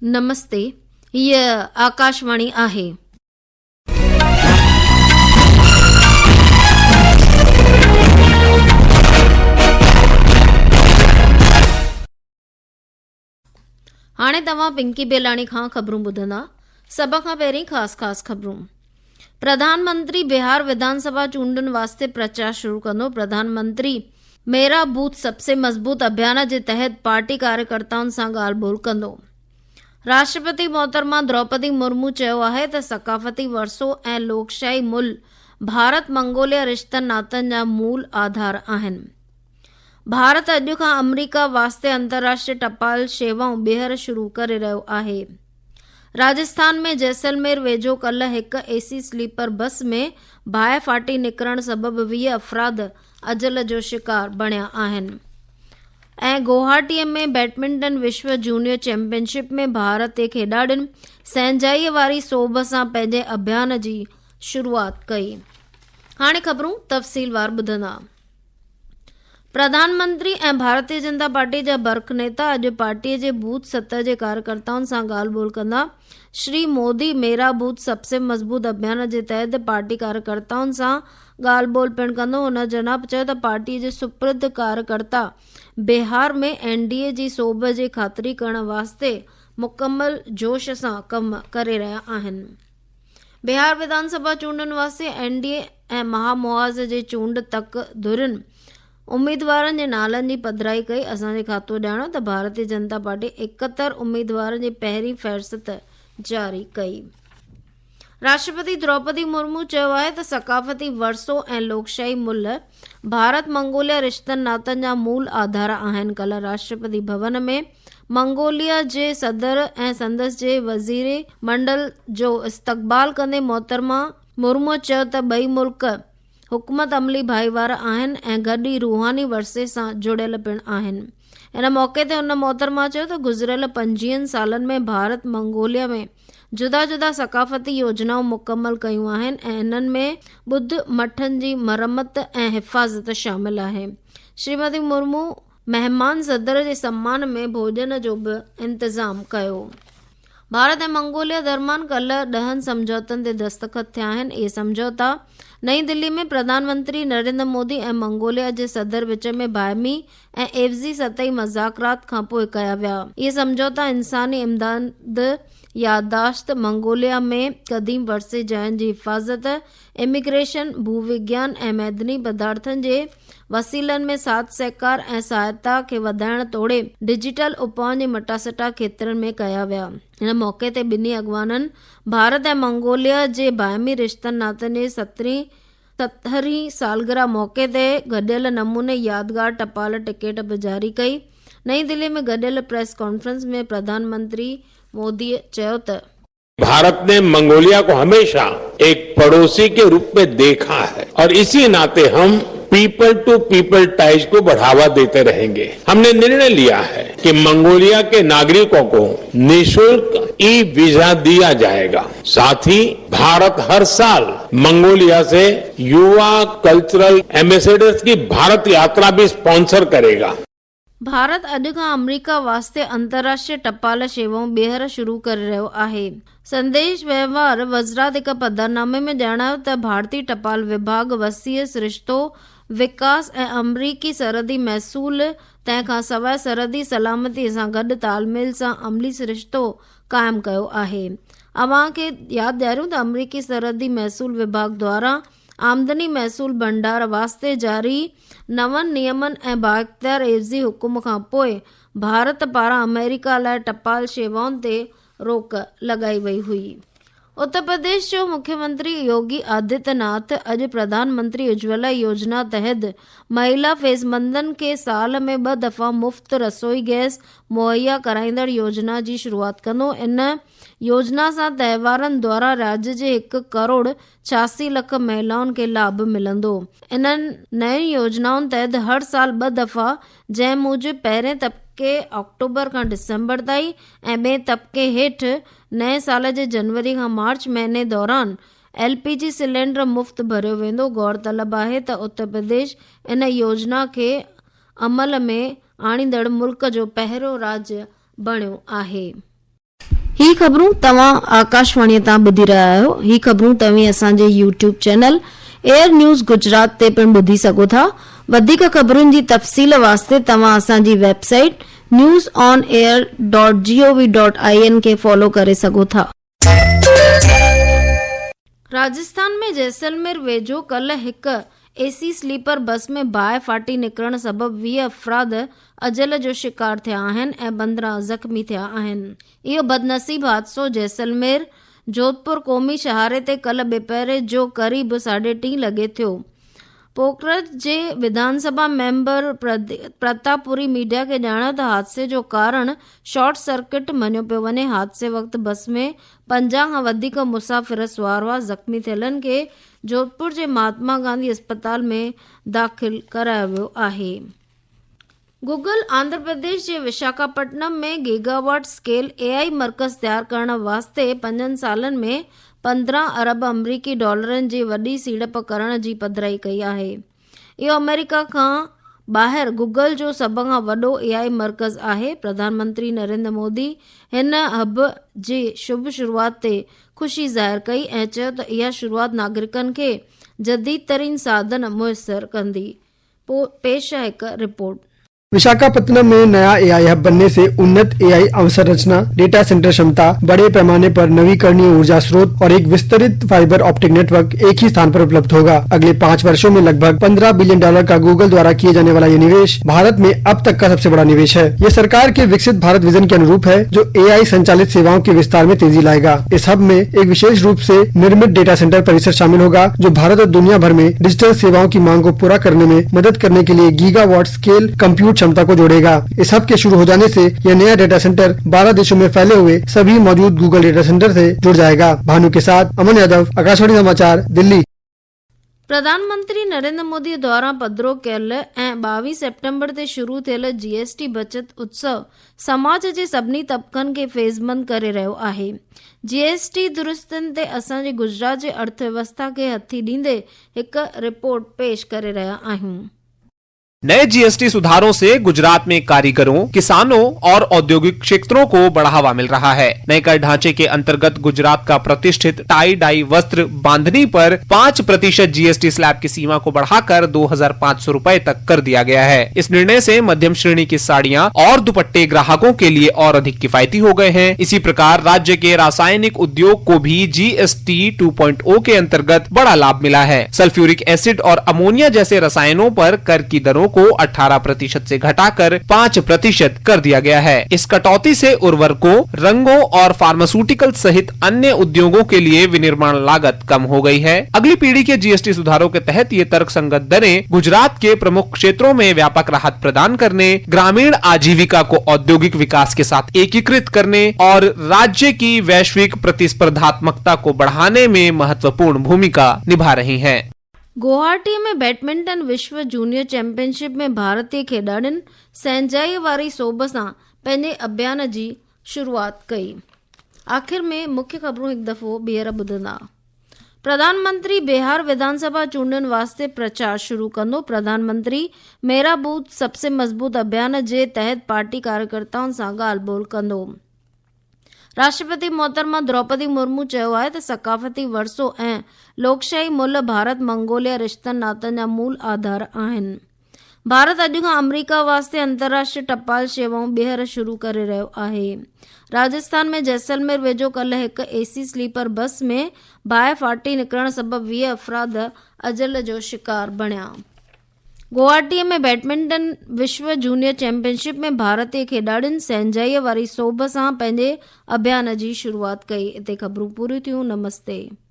नमस्ते, हीअ आकाशवाणी आहे। हाणे तव्हां पिंकी बेलाणी खां ख़बरूं ॿुधंदा। सभ खां पहिरीं ख़ास ख़बरूं। प्रधानमंत्री बिहार विधानसभा चूंडुनि वास्ते प्रचार शुरू कंदो। प्रधानमंत्री मेरा बूथ सबसे मज़बूत अभियान जे तहत पार्टी कार्यकर्ताउनि सां ॻाल्हि ॿोल कंदो। राष्ट्रपति मोहतरमा द्रौपदी मुर्मू चयो आहे त सकाफ़ती वरसो ऐं लोकशाही मुल्क भारत मंगोलिया रिश्तनि नातनि जा मूल आधार आहिनि। भारत अॼु खां अमरीका वास्ते अंतर्राष्ट्रीय टपाल शेवाऊं ॿीहर शुरू करे रहियो आहे। राजस्थान में जैसलमेर वेझो कल्ह हिकु एसी स्लीपर बस में बाहि फाटी निकिरण सबबि 20 अफ़राद अजल जो शिकार बणिया आहिनि। ऐं गुवाहाटीअ में बैडमिंटन विश्व जूनियर चैंपियनशिप में भारत जे खेॾाड़ियुनि संजाईअ वारी सोभ सां पंहिंजे अभियान जी शुरूआत कई। हाणे ख़बरूं तफ़सीलवार ॿुधंदा। प्रधानमंत्री ऐं भारतीय जनता पार्टी जा बर्ख नेता अॼु पार्टीअ जे बूथ सतह जे कार्यकर्ताउनि सां ॻाल्हि ॿोल कंदा। श्री मोदी मेरा बूथ सबसे मज़बूत अभियान जे तहत पार्टी कार्यकर्ताउनि सां ॻाल्हि ॿोल पिणु कंदो। हुन जनाब चयो त पार्टीअ जे सुपुर्द कार्यकर्ता बिहार में एनडीए जी सोभ जी ख़ातिरी करण वास्ते मुकमल जोश सां कमु करे रहिया आहिनि। बिहार विधानसभा चूंडुनि वास्ते एनडीए ऐं महामुआज़ जे चूंड तक धुरियुनि उम्मीदवारनि जे नालनि जी पधिराई कई। असांजे खातो ॼाणो त भारतीय जनता पार्टी 71 उम्मीदवारनि जी पहिरीं फ़हरिस्त जारी कई। राष्ट्रपति द्रौपदी मुर्मू चयो आहे त सकाफ़ती वरसो ऐं लोकशाही मुल्क भारत मंगोलिया रिश्तनि नातनि जा मूल आधार आहिनि। कल्ह राष्ट्रपति भवन में मंगोलिया जे सदर ऐं संदसि जे वज़ीर मंडल जो इस्तक़बाल कंदे मोहतरमा मुर्मू चयो त ॿई मुल्क हुकूमत अमली भाईवारा आहिनि ऐं गॾु ई रूहानी वरसे सां जुड़ियल पिणु आहिनि। इन मौक़े ते हुन मोहतरमा चयो त गुज़िरियल 25 सालनि में भारत मंगोलिया में जुदा जुदा सकाफ़ती योजनाऊं मुकमल कयूं आहिनि ऐं इन्हनि में ॿुद्ध मठनि जी मरम्मत ऐं हिफ़ाज़त शामिल आहे। श्रीमती मुर्मू महिमान सदर जे सम्मान में भोजन जो बि इंतज़ाम कयो। भारत ऐं मंगोलिया दरमियान कल्ह 10 समझौतनि ते दस्तख़त थिया आहिनि। इहे समझौता नई दिल्ली में प्रधानमंत्री नरेंद्र मोदी ऐं मंगोलिया जे सदर विच में बाहिमी ऐं एवज़ी सतही मज़ाक़रात खां पोइ कया विया। इहे समझौता इंसानी इमदाद, याददाश्त, मंगोलिया में क़दीम वरसे जायुनि जी हिफ़ाज़त, इमिग्रेशन, भूविज्ञान ऐं मैदनी पदार्थनि जे वसीलनि में साथ सहकार ऐं सहायता खे वधाइण तोड़े डिजिटल उपकरण जे मटासटा खेत्रनि में कया विया। हिन मौक़े ते ॿिन्ही अॻवाननि भारत ऐं मंगोलिया जे बाहिमी रिश्तनि नातनि जे 70हीं सालगिरह मौक़े ते गॾियल नमूने यादगार टपाल टिकट बि जारी कई। नई दिल्ली में गॾियल प्रेस कॉन्फ्रेंस में प्रधानमंत्री मोदी चयो त भारत ने मंगोलिया को हमेशा एक पड़ोसी के रूप में देखा है और इसी नाते हम पीपल टू पीपल टाइज को बढ़ावा देते रहेंगे। हमने निर्णय लिया है कि मंगोलिया के नागरिकों को निःशुल्क ई वीजा दिया जाएगा। साथ ही भारत हर साल मंगोलिया से युवा कल्चरल एम्बेसडर्स की भारत यात्रा भी स्पॉन्सर करेगा। भारत अॼु खां अमरीका वास्ते अंतर्राष्ट्रीय टपाल शेवाऊं ॿीहर शुरू करे रहियो आहे। संदेश व्यवहार वज़रात हिक पधरनामे में ॼाणायो त भारतीय टपाल विभाग वसीअ सिरिश्तो विकास ऐं अमरीकी सरहदी महसूल तंहिंखां सवाइ सरहदी सलामतीअ सां गॾु तालमेल सां अमली सिरिश्तो क़ाइमु कयो आहे। अव्हां खे यादि ॾियारियूं त अमरीकी सरहदी महसूल विभाग द्वारा आमदनी महसूल भंडार वास्ते जारी नवनि नियमनि ऐं बाइख़्तियार एवज़ी हुकुम खां पोइ भारत पारां अमेरिका लाइ टपाल शेवाउनि ते रोक लॻाई वई हुई। उत्तर प्रदेश जो मुख्यमंत्री योगी आदित्यनाथ अॼु प्रधानमंत्री उज्ज्वला योजना तहत महिला फ़ैज़मंदनि खे साल में 2 दफ़ा मुफ़्त रसोई गैस मुहैया कराईंदड़ योजना जी शुरूआत कंदो। इन योजना सां तहिवारनि द्वारा राज्य जे 1.86 करोड़ महिलाउनि खे लाभ मिलंदो। इन्हनि नयुनि योजनाउनि तहत हर साल 2 दफ़ा जंहिं मूजिबि पहिरें तबके अक्टूबर खां दिसंबर ताईं ऐं ॿिए तबके हेठि नए साल जे जनवरी खां मार्च महीने दौरान LPG सिलेंडर मुफ़्त भरियो वेंदो। गौरतलब आहे त उत्तर प्रदेश इन योजना खे अमल में आणींदड़ मुल्क जो पहिरियों राज्य बणियो आहे। ही ख़बरूं तव्हां आकाशवाणी तां ॿुधी रहिया आहियो। ही ख़बरूं तव्हीं असांजे YouTube channel air news Gujarat ते पिणु ॿुधी सघो था। वधीक ख़बरुनि जी तफ़सील वास्ते तव्हां असांजी वेबसाइट newsonair.gov.in खे फॉलो करे सघो था। राजस्थान में जैसलमेर वेझो कल्ह हिक एसी स्लीपर बस में बाहि फाटी निकिरण सबबि 20 अफ़राद अजल जो शिकार थिया आहिनि ऐं 15 ज़ख़्मी थिया आहिनि। इहो बदनसीब हादसो जैसलमेर जोधपुर क़ौमी शहारे ते कल्ह ॿिपहरे जो क़रीब 3:30 लॻे थियो। पोखरज जे विधानसभा मेंबर प्रतापपुरी मीडिया खे ॼाणायो त हादसे जो कारण शॉर्ट सर्किट मञियो पियो वञे। हादसे वक़्तु बस में 50 खां वधीक मुसाफ़िर सुवार हुआ। ज़ख़्मी थियलनि खे जोधपुर जे महात्मा गांधी अस्पताल में दाख़िल करायो वियो आहे। गूगल आंध्र प्रदेश जे विशाखापट्टनम में गीगावाट स्केल AI मर्कज़ तयारु करण वास्ते 5 सालनि में 15 अरब अमरीकी डॉलरनि जी वॾी सीड़प करण जी पधिराई कई आहे। इहो अमेरिका खां ॿाहिरि गूगल जो सभ खां वॾो AI मर्कज़ आहे। प्रधानमंत्री नरेंद्र मोदी हिन हब जी शुभ शुरूआत ते ख़ुशी ज़ाहिर कई ऐं चयो त इहा शुरूआत नागरिकनि खे जदीद तरीन साधन मुयसर कंदी। पेश आहे हिकु रिपोर्ट। विशाखापत्तनम में नया AI हब बनने से उन्नत AI अवसंरचना, डेटा सेंटर क्षमता, बड़े पैमाने पर नवीकरणीय ऊर्जा स्रोत और एक विस्तृत फाइबर ऑप्टिक नेटवर्क एक ही स्थान पर उपलब्ध होगा। अगले 5 वर्षों में लगभग $15 बिलियन का गूगल द्वारा किए जाने वाला ये निवेश भारत में अब तक का सबसे बड़ा निवेश है। ये सरकार के विकसित भारत विजन के अनुरूप है, जो AI संचालित सेवाओं के विस्तार में तेजी लाएगा। इस हब में एक विशेष रूप से निर्मित डेटा सेंटर परिसर शामिल होगा, जो भारत और दुनिया भर में डिजिटल सेवाओं की मांग को पूरा करने में मदद करने के लिए गीगावाट स्केल कंप्यूट क्षमता को जोड़ेगा। इस हब के शुरू हो जाने से यह नया डेटा सेंटर 12 देशों में फैले हुए सभी मौजूद गूगल डेटा सेंटर से जुड़ जाएगा। भानु के साथ अमन यादव, आकाशवाणी समाचार, दिल्ली। प्रधानमंत्री नरेंद्र मोदी द्वारा पधिरो कयल ऐं 22 सेप्टेम्बर ते शुरू थियल GST बचत उत्सव समाज जे सभिनी तबक़नि खे फ़ेज़मंद करे रहियो आहे। GST दुरुस्तियुनि ते असांजे गुजरात जे अर्थव्यवस्था खे हथी ॾींदे हिकु रिपोर्ट पेश करे रहिया आहियूं। नए GST सुधारों से गुजरात में कारीगरों, किसानों और औद्योगिक क्षेत्रों को बढ़ावा मिल रहा है। नए कर ढांचे के अंतर्गत गुजरात का प्रतिष्ठित टाई डाई वस्त्र बांधनी पर 5% GST स्लैब की सीमा को बढ़ाकर 2,500 रुपए तक कर दिया गया है। इस निर्णय से मध्यम श्रेणी की साड़ियां और दुपट्टे ग्राहकों के लिए और अधिक किफायती हो गए हैं। इसी प्रकार राज्य के रासायनिक उद्योग को भी GST 2.0 के अंतर्गत बड़ा लाभ मिला है। सल्फ्यूरिक एसिड और अमोनिया जैसे रसायनों पर कर की दरों को 18% से घटाकर 5% कर दिया गया है। इस कटौती से उर्वरकों, रंगों और फार्मास्यूटिकल सहित अन्य उद्योगों के लिए विनिर्माण लागत कम हो गई है। अगली पीढ़ी के GST सुधारों के तहत ये तर्कसंगत दरें गुजरात के प्रमुख क्षेत्रों में व्यापक राहत प्रदान करने, ग्रामीण आजीविका को औद्योगिक विकास के साथ एकीकृत करने और राज्य की वैश्विक प्रतिस्पर्धात्मकता को बढ़ाने में महत्वपूर्ण भूमिका निभा रही है। गुवाहाटी में बैडमिंटन विश्व जूनियर चैंपियनशिप में भारतीय खिलाड़ियुनि सहिंजाई वारी सोभ सां पंहिंजे अभियान जी शुरूआत कई। आख़िर में मुख्य ख़बरूं हिकु दफ़ो ॿीहर ॿुधंदा। प्रधानमंत्री बिहार विधानसभा चूंडनि वास्ते प्रचार शुरू कंदो। प्रधानमंत्री मेरा बूथ सबसे मज़बूत अभियान जे तहत पार्टी कार्यकर्ताउनि सां ॻाल्हि ॿोल कंदो। राष्ट्रपति मोहतरमा द्रौपदी मुर्मू चयो आहे त सकाफ़ती वरसो ऐं लोकशाही मुल्क भारत मंगोलिया रिश्तनि नातनि जा मूल आधार आहिनि। भारत अॼु खां अमरीका वास्ते अंतर्राष्ट्रीय टपाल शेवाऊं ॿीहर शुरू करे रहियो आहे। राजस्थान में जैसलमेर वेझो कल्ह हिकु AC स्लीपर बस में बाहि फाटी निकिरण सबबि 20 अफ़राद अजल जो शिकार बणिया। गुवाहाटीअ में बैडमिंटन विश्व जूनियर चैंपियनशिप में भारतीय खिलाड़ियुनि सहिंजाईअ वारी सोभ सां पंहिंजे अभियान जी शुरूआत कई। हिते ख़बरूं पूरियूं थियूं। नमस्ते।